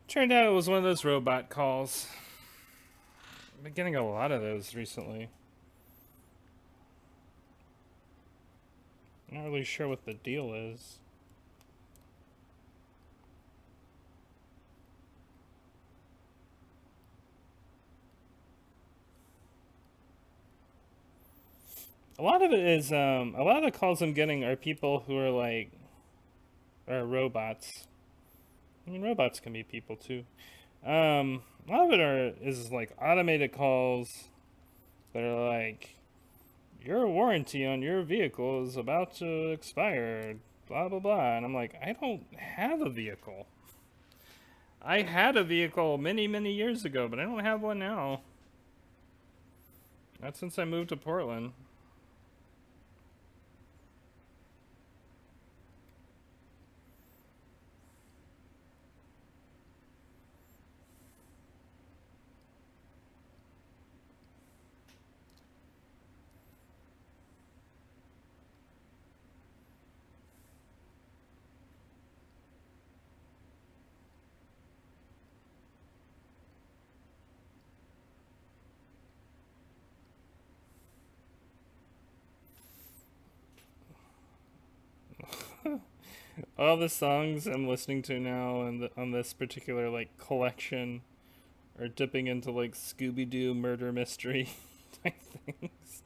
Turned out it was one of those robot calls. I've been getting a lot of those recently. I'm not really sure what the deal is. A lot of it is, a lot of the calls I'm getting are people who are like, are robots. I mean, robots can be people too. A lot of it is like automated calls that are like, your warranty on your vehicle is about to expire, blah blah blah, and I'm like, I don't have a vehicle. I had a vehicle many years ago, but I don't have one now. Not since I moved to Portland. All the songs I'm listening to now and on this particular like collection are dipping into like Scooby Doo murder mystery type things.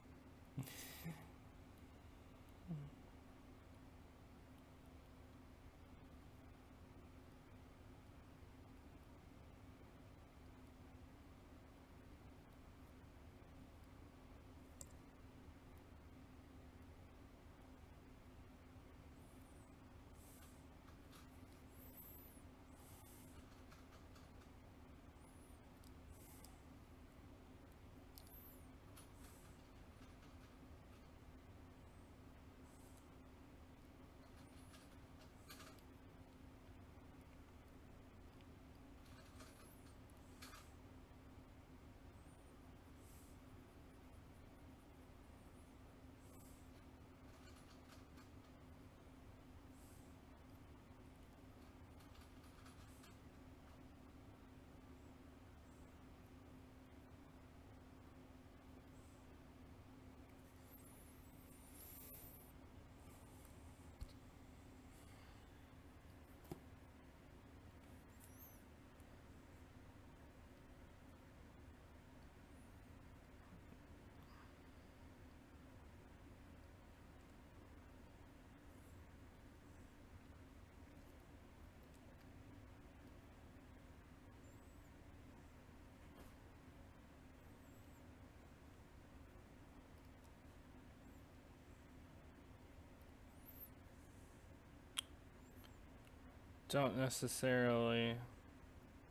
Don't necessarily.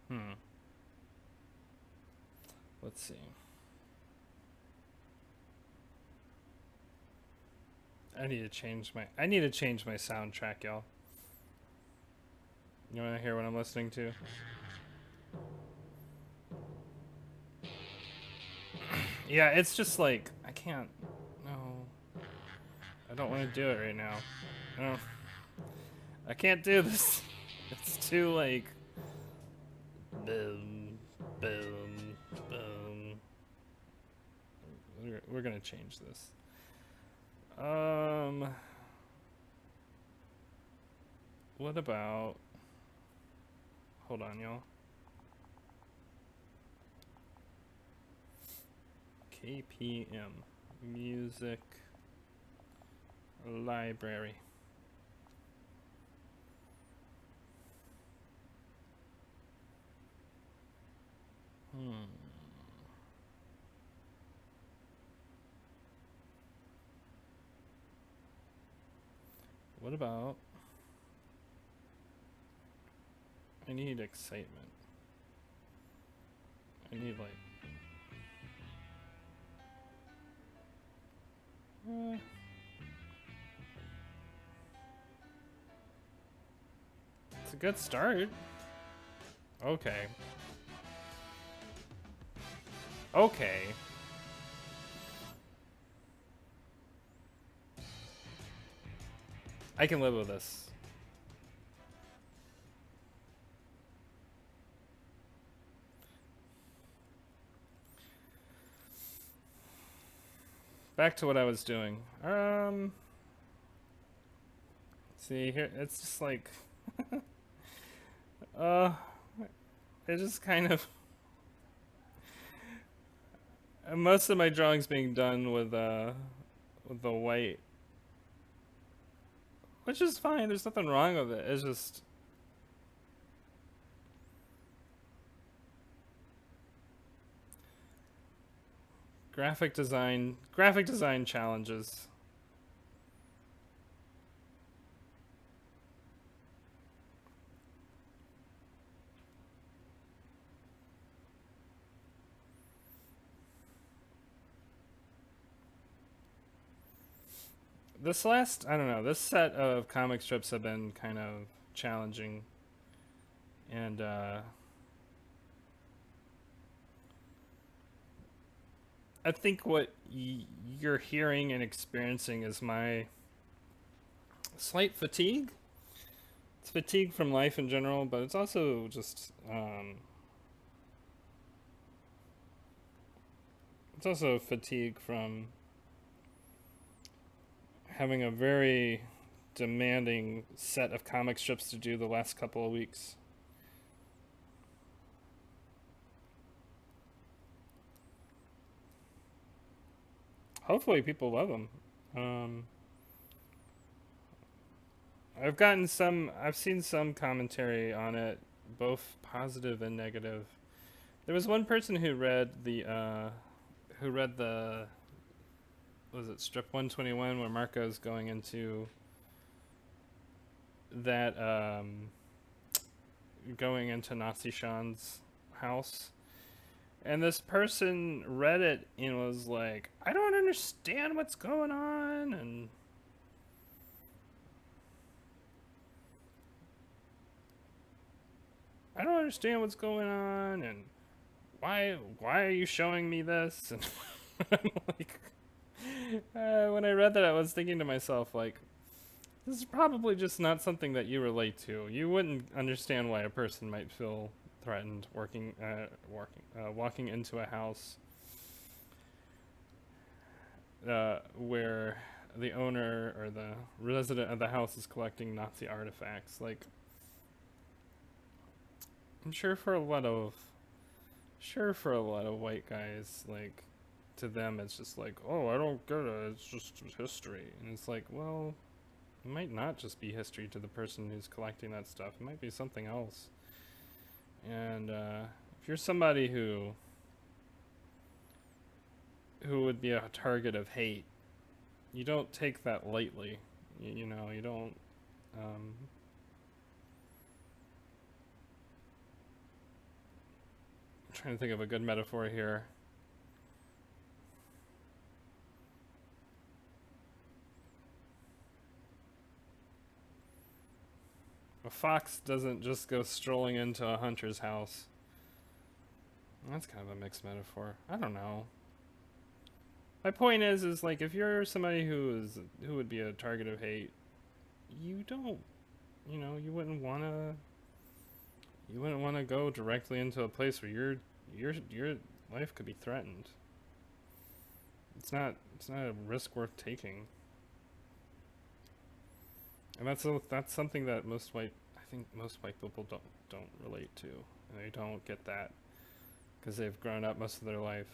Hmm. Let's see. I need to change my soundtrack, y'all. You want to hear what I'm listening to? Yeah, it's just like I can't. No, I don't want to do it right now. No, I can't do this. It's too like boom, boom, boom. We're gonna change this. Um, what about? Hold on, y'all. KPM music library. Hmm. What about? I need excitement. I need like. Uh, it's a good start. Okay. Okay. I can live with this. back to what I was doing. See here, it's just like, uh, it just kind of most of my drawings being done with the white, which is fine. There's nothing wrong with it. It's just graphic design challenges. I don't know, this set of comic strips have been kind of challenging, and I think what you're hearing and experiencing is my slight fatigue. It's fatigue from life in general, but it's also just it's also fatigue from having a very demanding set of comic strips to do the last couple of weeks. Hopefully, people love them. Um, I've seen some commentary on it, both positive and negative. There was one person who read the, was it strip 121 where Marco's going into that, going into Nazi Sean's house. And this person read it and was like, I don't understand what's going on, and I don't understand what's going on, and why are you showing me this? And I'm like, when I read that, I was thinking to myself, like, this is probably just not something that you relate to. You wouldn't understand why a person might feel threatened walking into a house where the owner or the resident of the house is collecting Nazi artifacts. Like, I'm sure for a lot of white guys, like, to them it's just like, oh, I don't get it, it's just history. And it's like, well, it might not just be history to the person who's collecting that stuff. It might be something else. And if you're somebody who would be a target of hate, you don't take that lightly. You know, you don't. Um, I'm trying to think of a good metaphor here. A fox doesn't just go strolling into a hunter's house. That's kind of a mixed metaphor. I don't know. My point is like, if you're somebody who would be a target of hate, you don't, you wouldn't want to go directly into a place where your life could be threatened. It's not a risk worth taking. And that's something that I think most white people don't relate to, and they don't get that because they've grown up most of their life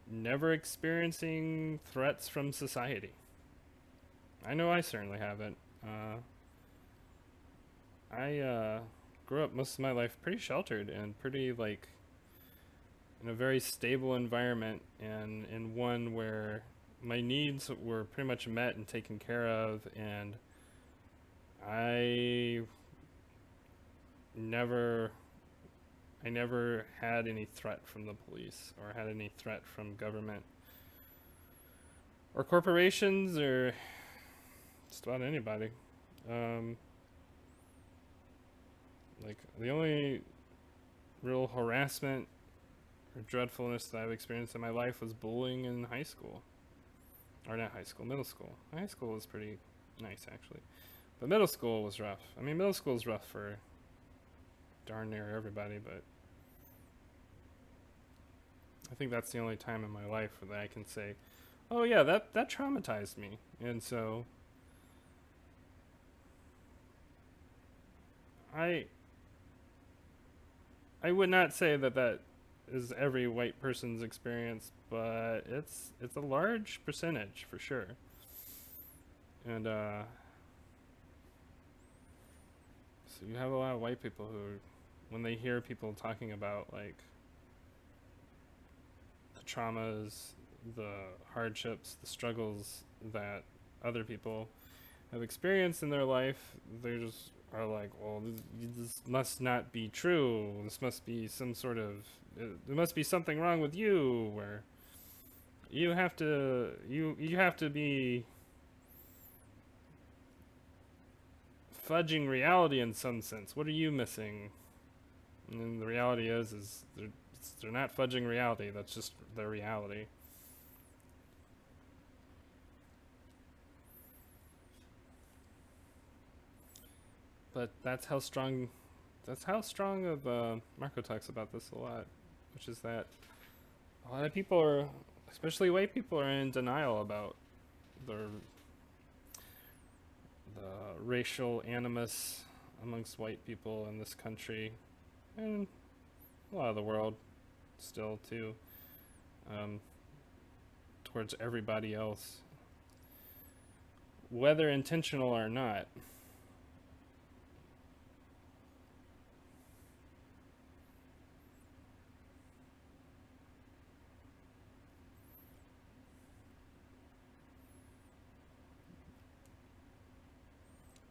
never experiencing threats from society. I know I certainly haven't. I grew up most of my life pretty sheltered and pretty, like, in a very stable environment, and in one where my needs were pretty much met and taken care of, and I never had any threat from the police or had any threat from government or corporations or just about anybody. Like, the only real harassment or dreadfulness that I've experienced in my life was bullying in high school. Or not high school, middle school. High school was pretty nice, actually. But middle school was rough. I mean, middle school is rough for darn near everybody, but I think that's the only time in my life that I can say, "Oh yeah, that traumatized me," and so I I would not say that that is every white person's experience, but it's a large percentage for sure. And so you have a lot of white people who, when they hear people talking about like the traumas, the hardships, the struggles that other people have experienced in their life, they just are like, well, this must not be true. This must be some sort of, there must be something wrong with you, where you have to be fudging reality in some sense. What are you missing? And the reality is they're not fudging reality. That's just their reality. But that's how strong. That's how strong of Marco talks about this a lot, which is that a lot of people are, especially white people, are in denial about the racial animus amongst white people in this country and a lot of the world still too, um, towards everybody else, whether intentional or not.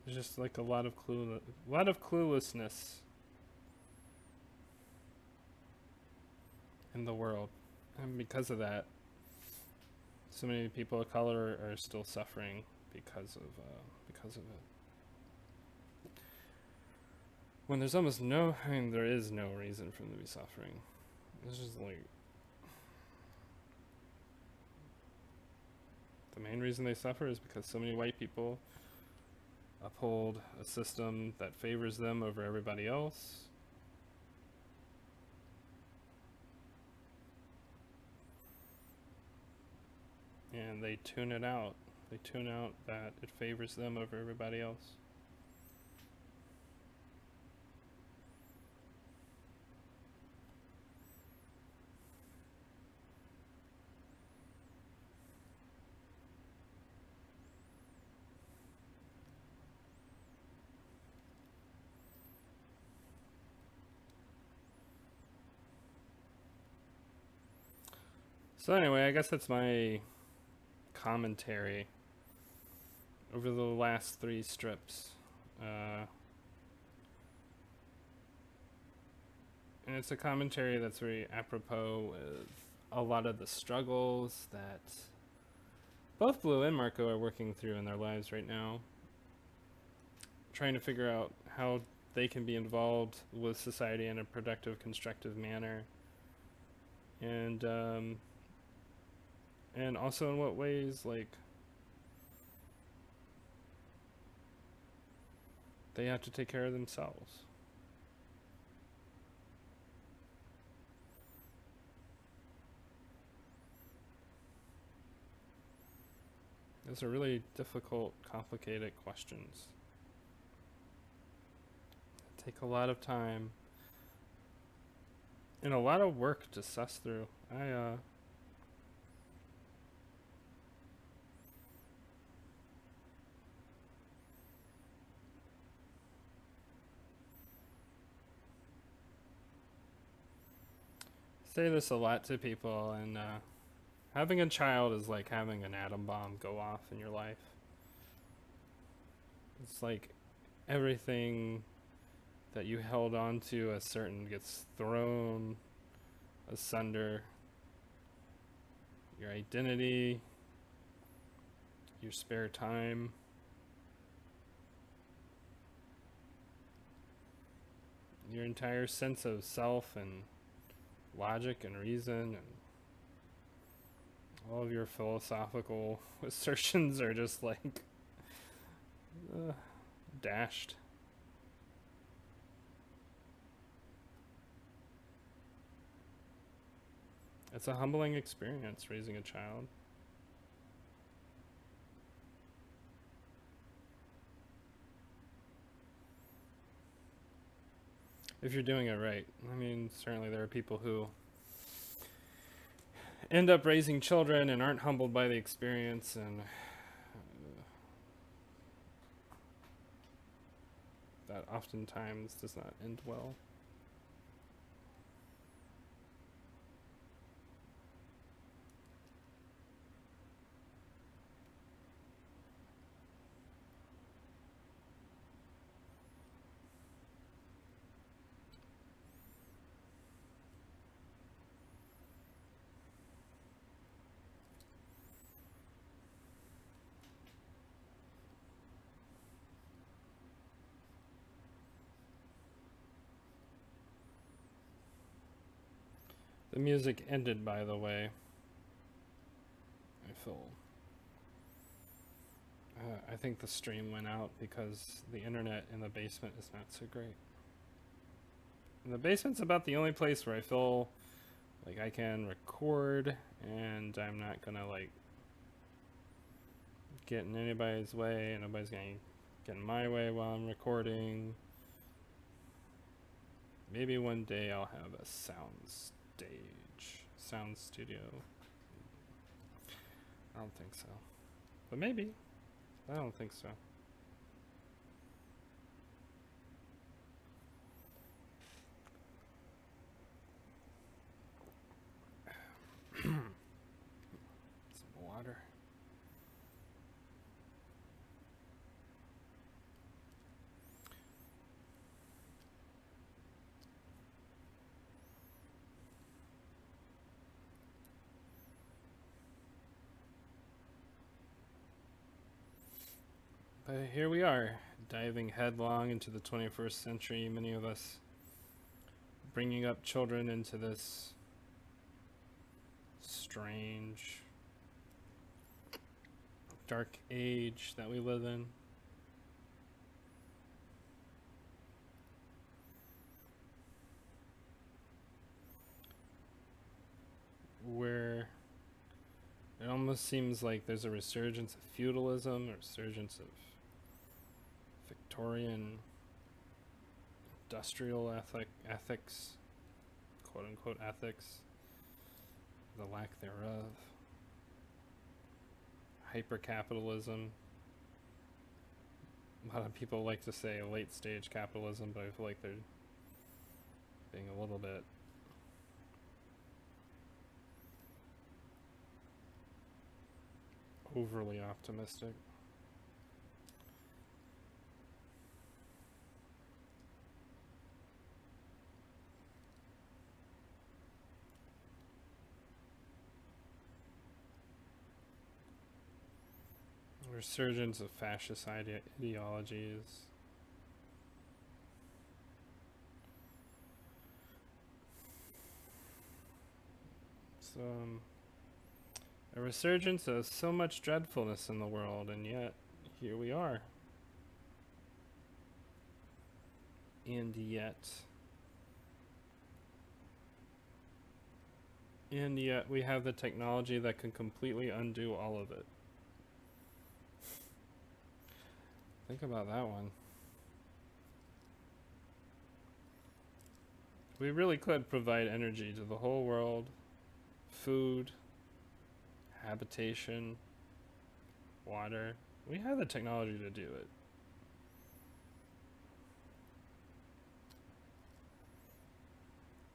There's just like a lot of cluelessness in the world, and because of that, so many people of color are still suffering because of it. When there's almost no, I mean, there is no reason for them to be suffering. It's just like the main reason they suffer is because so many white people uphold a system that favors them over everybody else. And they tune it out. They tune out that it favors them over everybody else. So anyway, I guess that's my commentary over the last three strips. And it's a commentary that's very apropos with a lot of the struggles that both Blue and Marco are working through in their lives right now, trying to figure out how they can be involved with society in a productive, constructive manner, and also in what ways like they have to take care of themselves. Those are really difficult, complicated questions. They take a lot of time and a lot of work to suss through. I say this a lot to people, and having a child is like having an atom bomb go off in your life. It's like everything that you held on to as certain gets thrown asunder. Your identity, your spare time, your entire sense of self and logic and reason, and all of your philosophical assertions are just like dashed. It's a humbling experience raising a child. If you're doing it right. I mean, certainly there are people who end up raising children and aren't humbled by the experience, and that oftentimes does not end well. The music ended, by the way. I feel. I think the stream went out because the internet in the basement is not so great. And the basement's about the only place where I feel like I can record and I'm not gonna like get in anybody's way and nobody's gonna get in my way while I'm recording. Maybe one day I'll have a sound studio. I don't think so. But maybe. I don't think so. Some water. But here we are, diving headlong into the 21st century, many of us bringing up children into this strange, dark age that we live in. Where it almost seems like there's a resurgence of feudalism, a resurgence of Victorian industrial ethics, quote unquote ethics, the lack thereof, hyper-capitalism. A lot of people like to say late stage capitalism, but I feel like they're being a little bit overly optimistic. Resurgence of fascist ideologies. It's a resurgence of so much dreadfulness in the world, and yet here we are. And yet we have the technology that can completely undo all of it. Think about that one. We really could provide energy to the whole world, food, habitation, water. We have the technology to do it.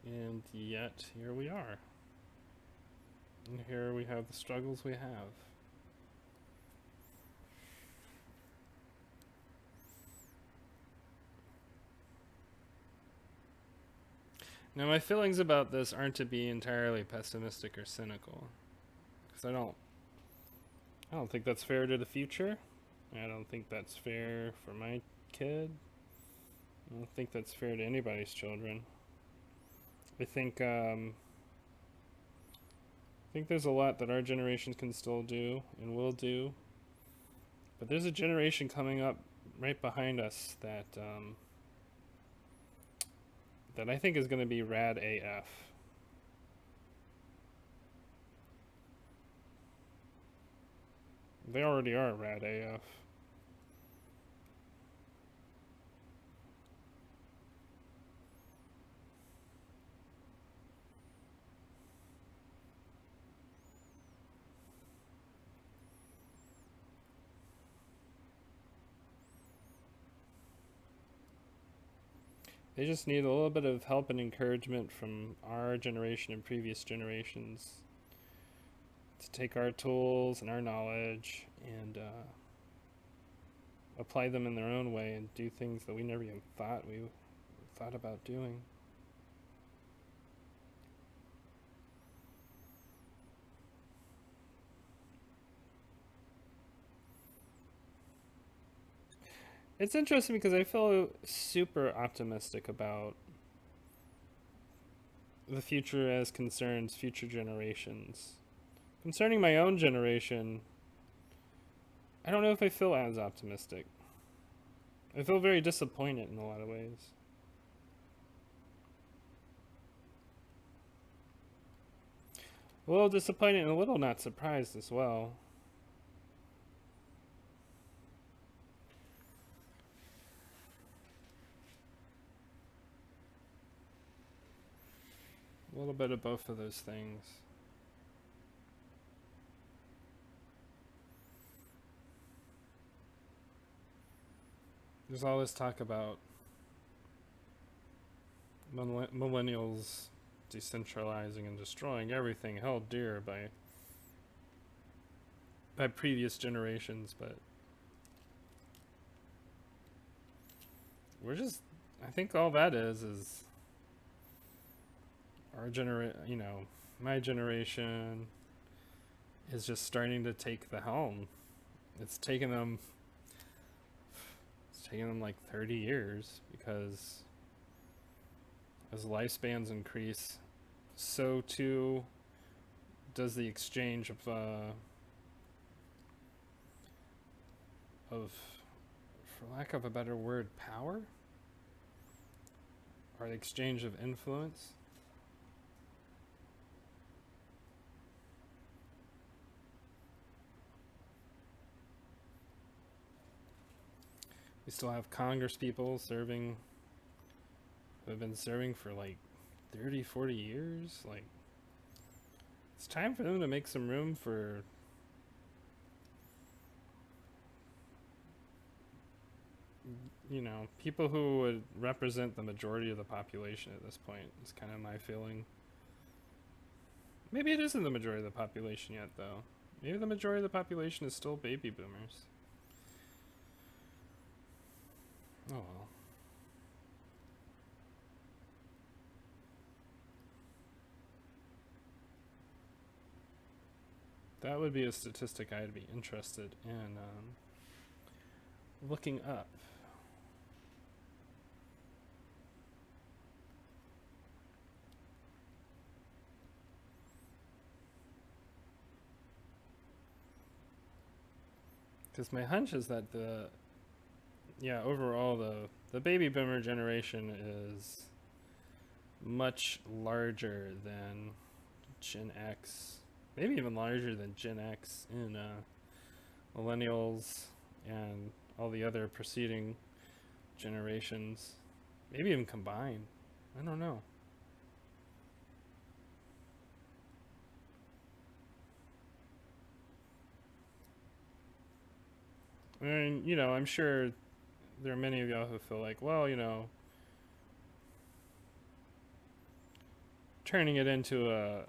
And yet, here we are. And here we have the struggles we have. Now, my feelings about this aren't to be entirely pessimistic or cynical, because I don't think that's fair to the future. I don't think that's fair for my kid. I don't think that's fair to anybody's children. I think there's a lot that our generation can still do and will do, but there's a generation coming up right behind us that I think is going to be rad AF. They already are rad AF. They just need a little bit of help and encouragement from our generation and previous generations to take our tools and our knowledge and apply them in their own way and do things that we never even thought about doing. It's interesting because I feel super optimistic about the future as concerns future generations. Concerning my own generation, I don't know if I feel as optimistic. I feel very disappointed in a lot of ways. A little disappointed and a little not surprised as well. A little bit of both of those things. There's all this talk about millennials decentralizing and destroying everything held dear by previous generations, but we're just, I think all that is our my generation is just starting to take the helm. It's taken them like 30 years because as lifespans increase, so too does the exchange of for lack of a better word, power, or the exchange of influence. We still have Congress people serving, who have been serving for like 30, 40 years. Like, it's time for them to make some room for people who would represent the majority of the population at this point. It's kind of my feeling. Maybe it isn't the majority of the population yet, though. Maybe the majority of the population is still baby boomers. Oh well. That would be a statistic I'd be interested in looking up. Because my hunch is that overall the baby boomer generation is much larger than Gen X, maybe even larger than Gen X and millennials and all the other preceding generations, maybe even combined. I don't know. I mean, I'm sure there are many of y'all who feel like, well, turning it into a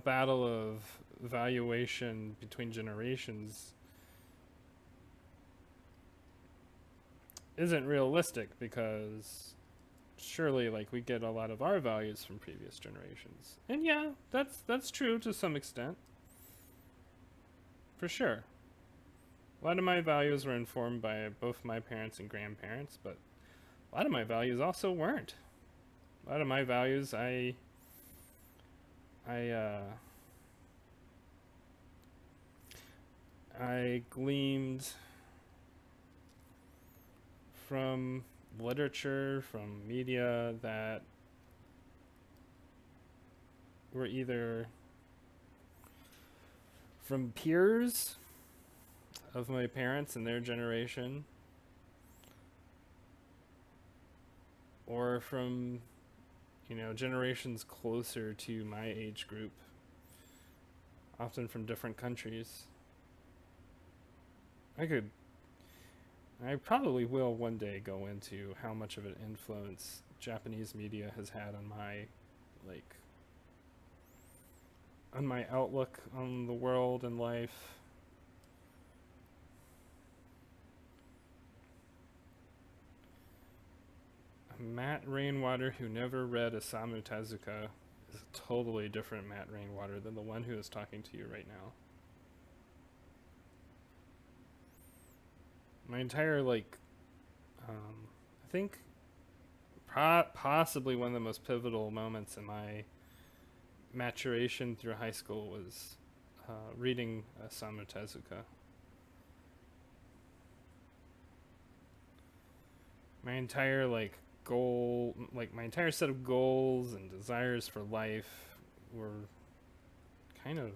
battle of valuation between generations isn't realistic because surely like we get a lot of our values from previous generations. And yeah, that's true to some extent. For sure. A lot of my values were informed by both my parents and grandparents, but a lot of my values also weren't. A lot of my values I gleaned from literature, from media that were either From peers of my parents and their generation, or from, generations closer to my age group, often from different countries. I probably will one day go into how much of an influence Japanese media has had on like, on my outlook on the world and life. Matt Rainwater, who never read Osamu Tezuka, is a totally different Matt Rainwater than the one who is talking to you right now. My entire, I think possibly one of the most pivotal moments in my maturation through high school was reading Osamu Tezuka. My entire my entire set of goals and desires for life were kind of,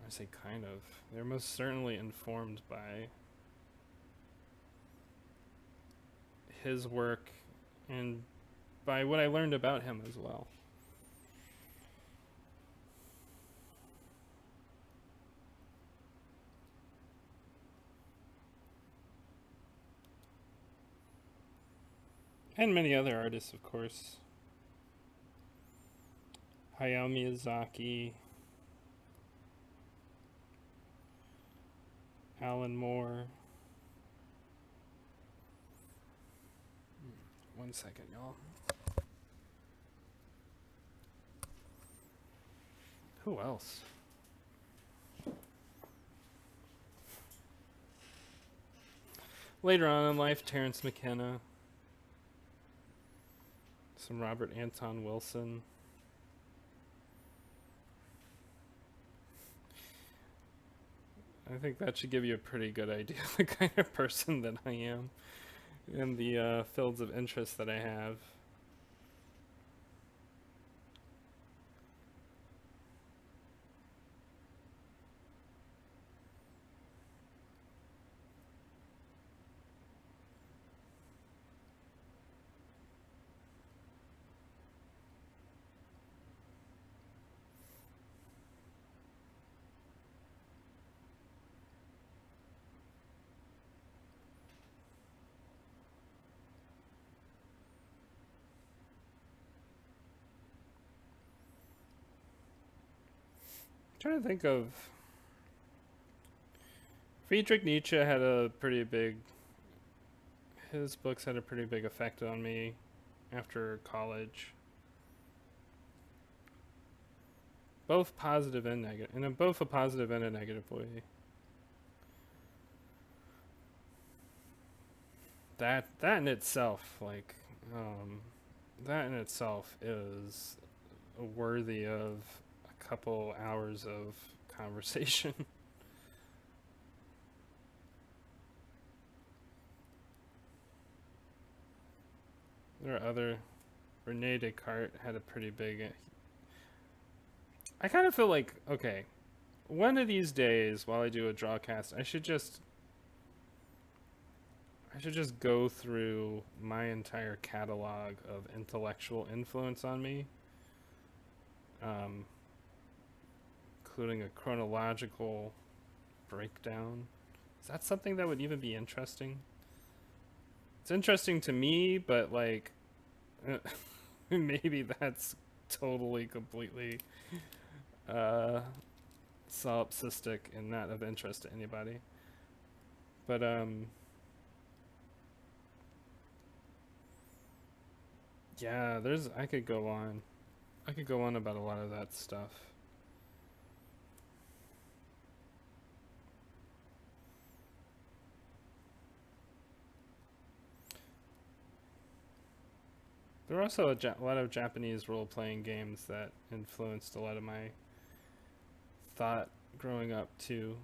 I say kind of, they're most certainly informed by his work and by what I learned about him as well. And many other artists, of course. Hayao Miyazaki, Alan Moore. One second, y'all. Who else? Later on in life, Terrence McKenna, some Robert Anton Wilson. I think that should give you a pretty good idea of the kind of person that I am and the fields of interest that I have. I'm trying to think of Friedrich Nietzsche had a pretty big, his books had a pretty big effect on me after college. Both positive and negative, and in both a positive and a negative way. That in itself, that in itself is worthy of a couple hours of conversation. There are other. Rene Descartes had a pretty big. I kind of feel like, okay, one of these days while I do a drawcast, I should just go through my entire catalog of intellectual influence on me, including a chronological breakdown. Is that something that would even be interesting? It's interesting to me, but maybe that's totally, completely solipsistic and not of interest to anybody. But yeah, I could go on. I could go on about a lot of that stuff. There are also a lot of Japanese role-playing games that influenced a lot of my thought growing up too.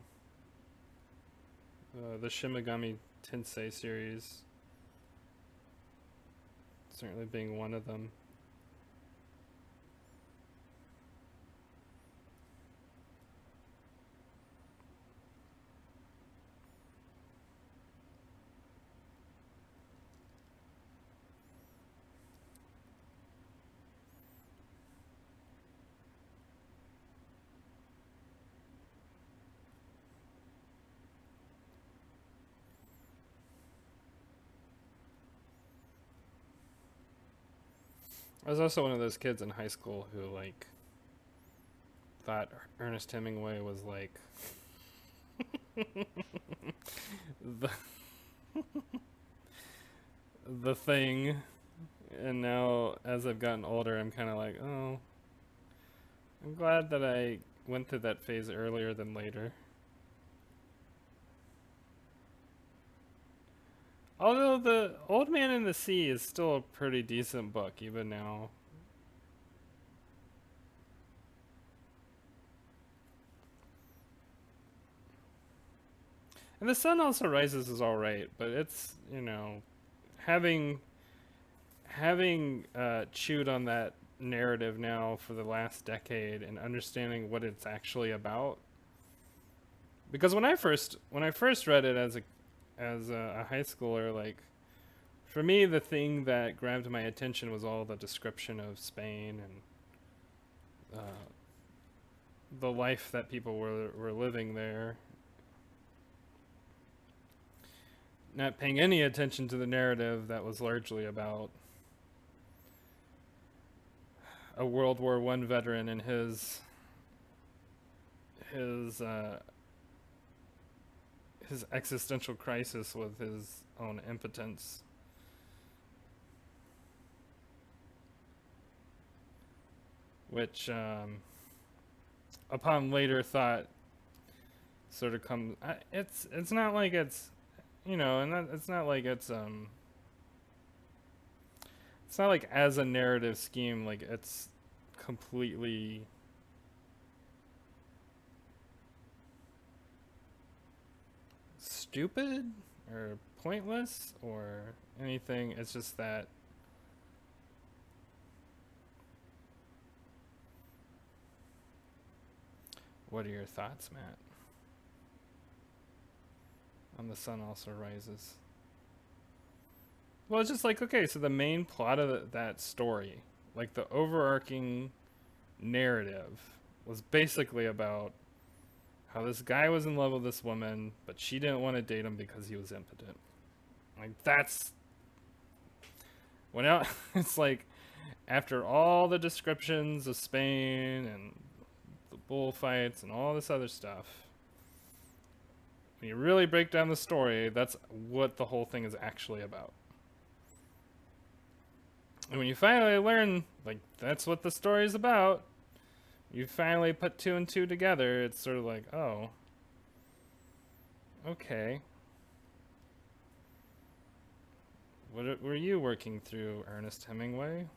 The Shimigami Tensei series certainly being one of them. I was also one of those kids in high school who like thought Ernest Hemingway was like the the thing, and now as I've gotten older, I'm kind of like, oh, I'm glad that I went through that phase earlier than later. Although the Old Man in the Sea is still a pretty decent book even now. And The Sun Also Rises is all right, but it's, having chewed on that narrative now for the last decade and understanding what it's actually about. Because when I first read it as a high schooler, like for me the thing that grabbed my attention was all the description of Spain and the life that people were living there, not paying any attention to the narrative that was largely about a World War One veteran and his his existential crisis with his own impotence, which upon later thought sort of comes. It's not like it's and it's not like it's not like as a narrative scheme like it's completely stupid or pointless or anything. It's just that what are your thoughts, Matt, on The Sun Also Rises? Well, it's just like, okay, so the main plot of that story, like the overarching narrative, was basically about how this guy was in love with this woman, but she didn't want to date him because he was impotent. Like, that's. When out, it's like, after all the descriptions of Spain and the bullfights and all this other stuff, when you really break down the story, that's what the whole thing is actually about. And when you finally learn, like, that's what the story is about, you finally put two and two together, it's sort of like, oh, okay. What were you working through, Ernest Hemingway?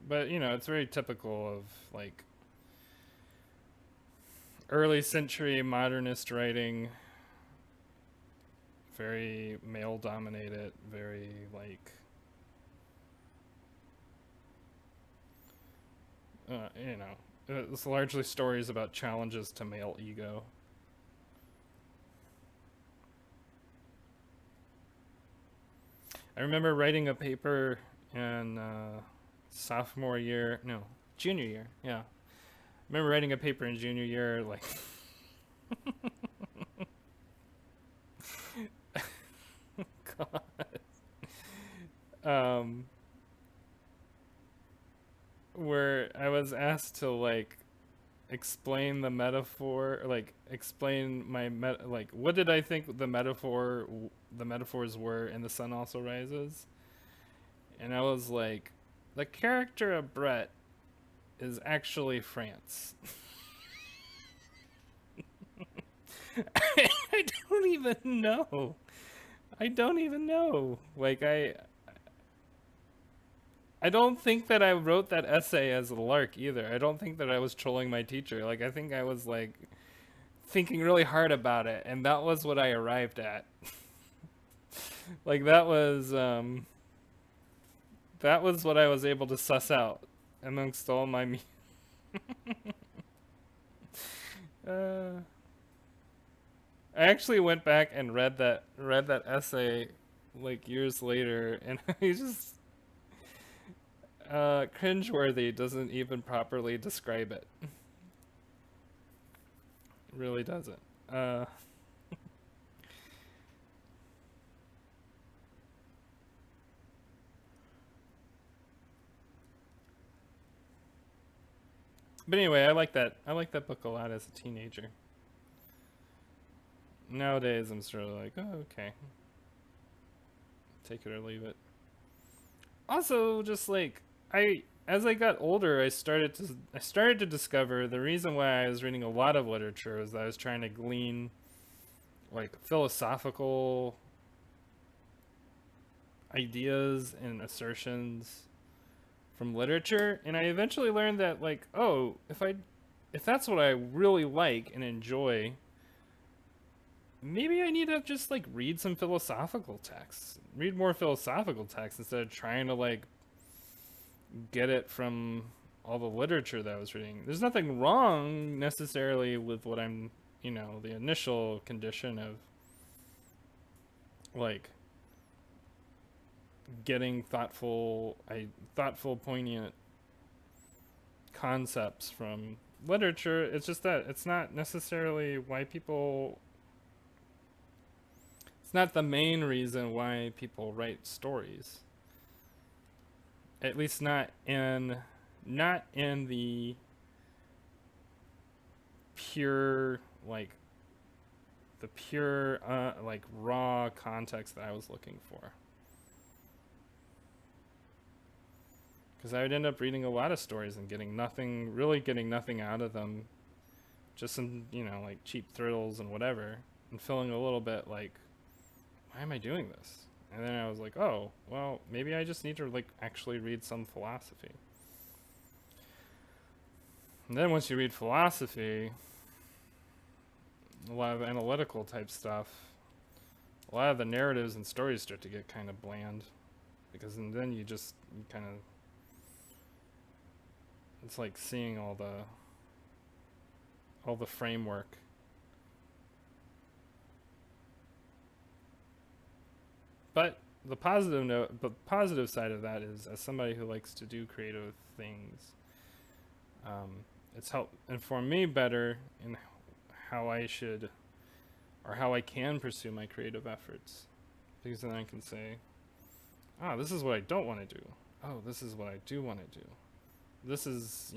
But, it's very typical of, like, early century modernist writing, very male dominated, very, like, it's largely stories about challenges to male ego. I remember writing a paper in sophomore year, no, junior year, yeah. I remember writing a paper in junior year, like, um, where I was asked to like explain the metaphor, like explain like what did I think the metaphors were in The Sun Also Rises, and I was like, the character of Brett is actually France. I don't even know. I don't even know. Like I don't think that I wrote that essay as a lark either. I don't think that I was trolling my teacher. Like I think I was like thinking really hard about it, and that was what I arrived at. Like that was what I was able to suss out amongst all my uh I actually went back and read that essay like years later, and I just cringeworthy doesn't even properly describe it. It really doesn't. But anyway, I like that. I like that book a lot as a teenager. Nowadays, I'm sort of like, oh, okay, take it or leave it. Also, just like as I got older, I started to discover the reason why I was reading a lot of literature was that I was trying to glean like philosophical ideas and assertions from literature, and I eventually learned that like, oh, if that's what I really like and enjoy, maybe I need to just like read some philosophical texts. Read more philosophical texts instead of trying to like get it from all the literature that I was reading. There's nothing wrong necessarily with what I'm, the initial condition of like getting thoughtful, poignant concepts from literature. It's just that it's not necessarily why people. It's not the main reason why people write stories. At least not in the pure like the pure like raw context that I was looking for. Because I would end up reading a lot of stories and getting nothing out of them, just some like cheap thrills and whatever, and feeling a little bit like, why am I doing this? And then I was like, oh, well, maybe I just need to like actually read some philosophy. And then once you read philosophy, a lot of analytical type stuff, a lot of the narratives and stories start to get kind of bland, because then you kind of, it's like seeing all the framework. But the positive side of that is, as somebody who likes to do creative things, it's helped inform me better in how I should or how I can pursue my creative efforts, because then I can say, oh, this is what I don't want to do. Oh, this is what I do want to do. This is,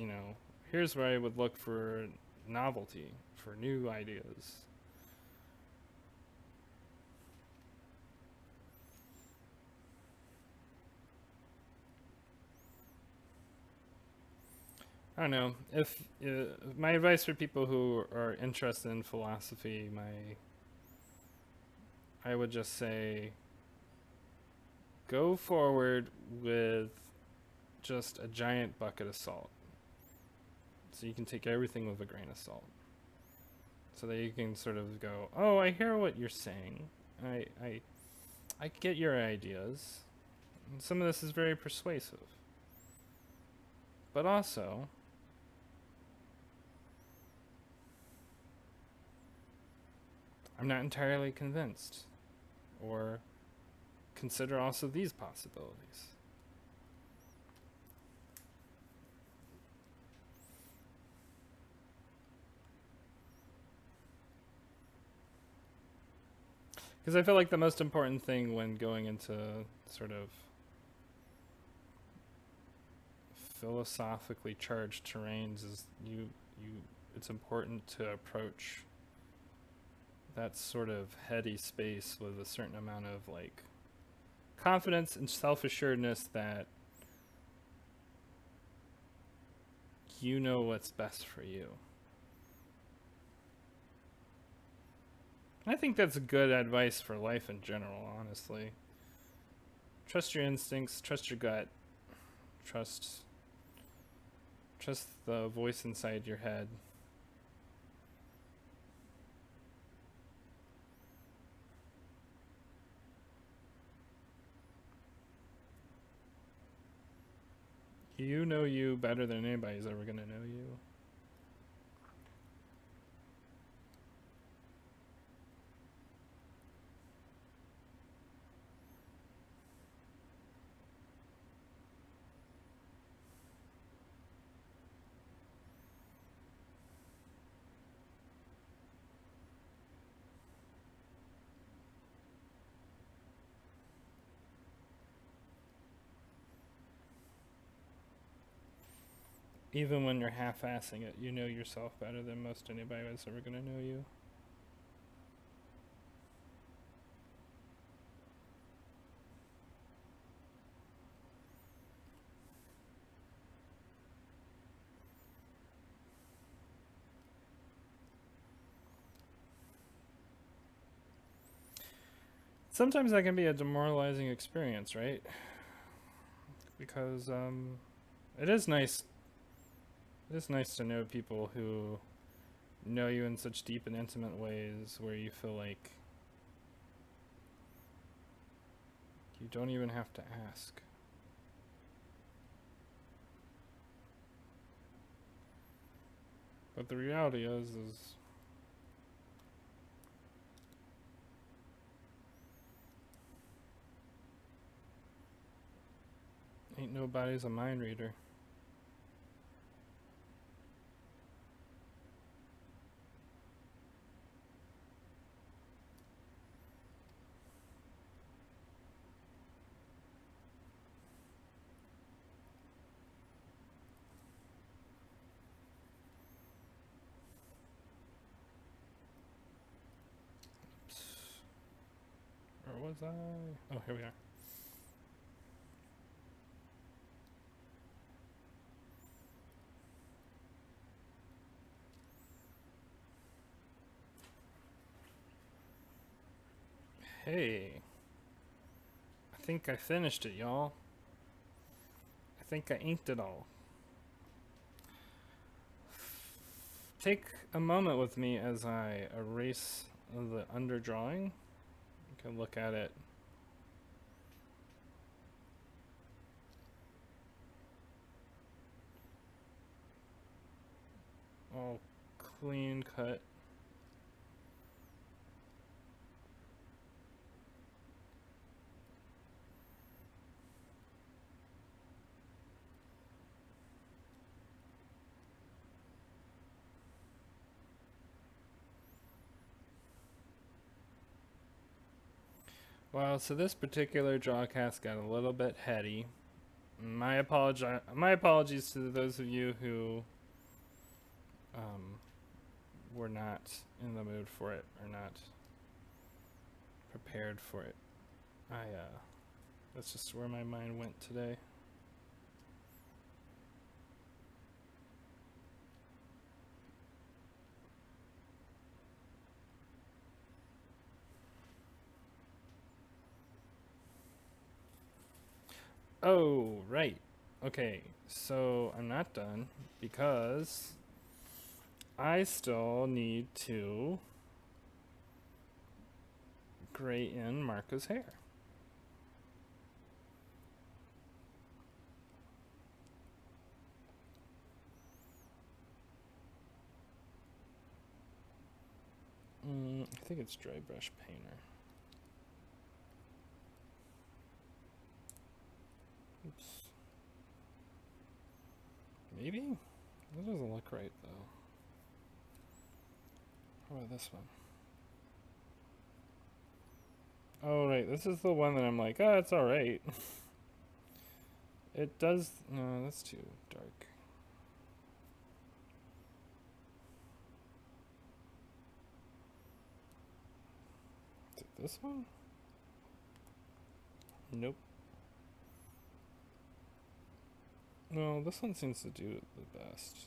here's where I would look for novelty, for new ideas. I don't know. If my advice for people who are interested in philosophy, I would just say, go forward with just a giant bucket of salt. So you can take everything with a grain of salt. So that you can sort of go, oh, I hear what you're saying. I get your ideas. And some of this is very persuasive. But also, I'm not entirely convinced. Or consider also these possibilities. Because I feel like the most important thing when going into sort of philosophically charged terrains is it's important to approach that sort of heady space with a certain amount of like confidence and self-assuredness that you know what's best for you. I think that's good advice for life in general, honestly. Trust your instincts, trust your gut, trust the voice inside your head. You know you better than anybody's ever gonna know you. Even when you're half-assing it, you know yourself better than most anybody was ever going to know you. Sometimes that can be a demoralizing experience, right? Because it is nice. It is nice to know people who know you in such deep and intimate ways where you feel like you don't even have to ask. But the reality is ain't nobody's a mind reader. Or was I? Oh, here we are. Hey, I think I finished it, y'all. I think I inked it all. Take a moment with me as I erase the underdrawing. You can look at it. All clean cut. Wow, so this particular drawcast got a little bit heady. My apologies to those of you who were not in the mood for it or not prepared for it. That's just where my mind went today. Oh, right. Okay, so I'm not done because I still need to gray in Marco's hair. I think it's dry brush painter. Oops. Maybe? That doesn't look right though. How about this one? Oh, right. This is the one that I'm like, oh, it's alright. It does. No, that's too dark. Is it this one? Nope. No, this one seems to do it the best.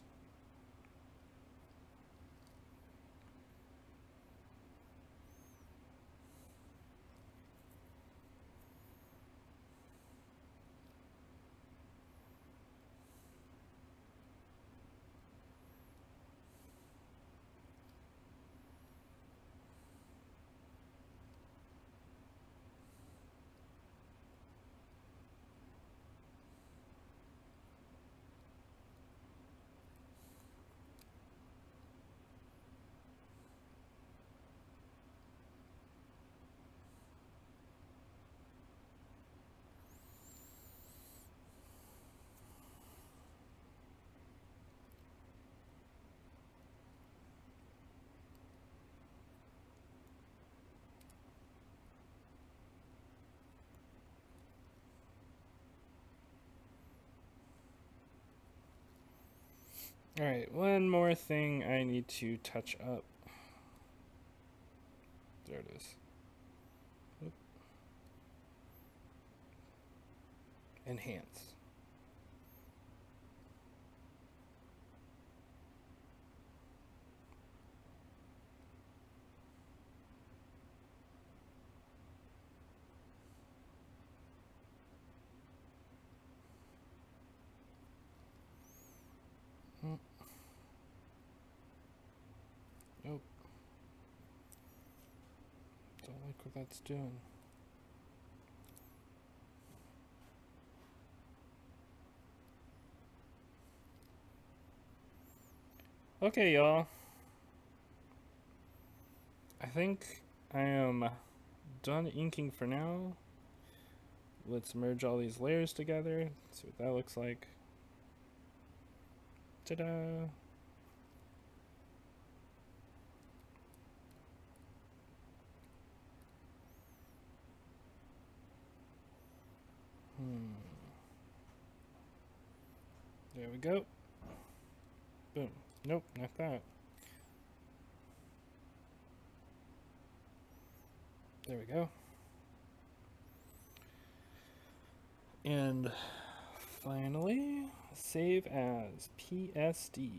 Alright, one more thing I need to touch up. There it is. Oop. Enhance. Nope. Don't like what that's doing. Okay, y'all. I think I am done inking for now. Let's merge all these layers together. See what that looks like. Ta-da! There we go. Boom. Nope, not that. There we go. And finally, save as PSD.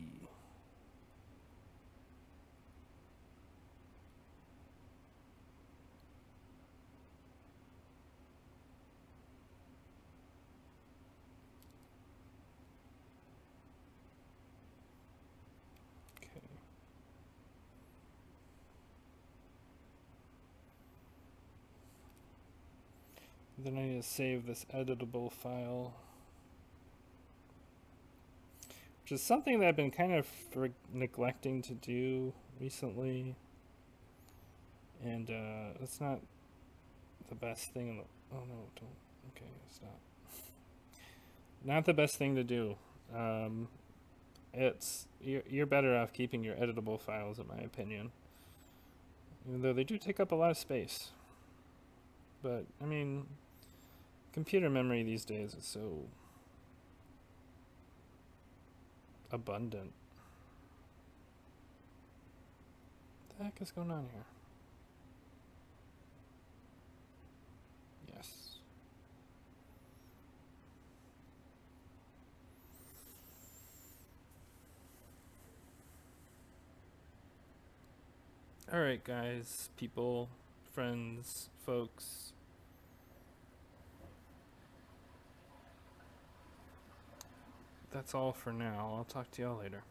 Okay. Then I need to save this editable file, which is something that I've been kind of neglecting to do recently. And it's not the best thing in the... Oh no, don't... Okay, stop. Not the best thing to do. You're better off keeping your editable files, in my opinion. Even though they do take up a lot of space. But, I mean, computer memory these days is so abundant. What the heck is going on here? Yes. Alright, guys, people, friends, folks. That's all for now. I'll talk to y'all later.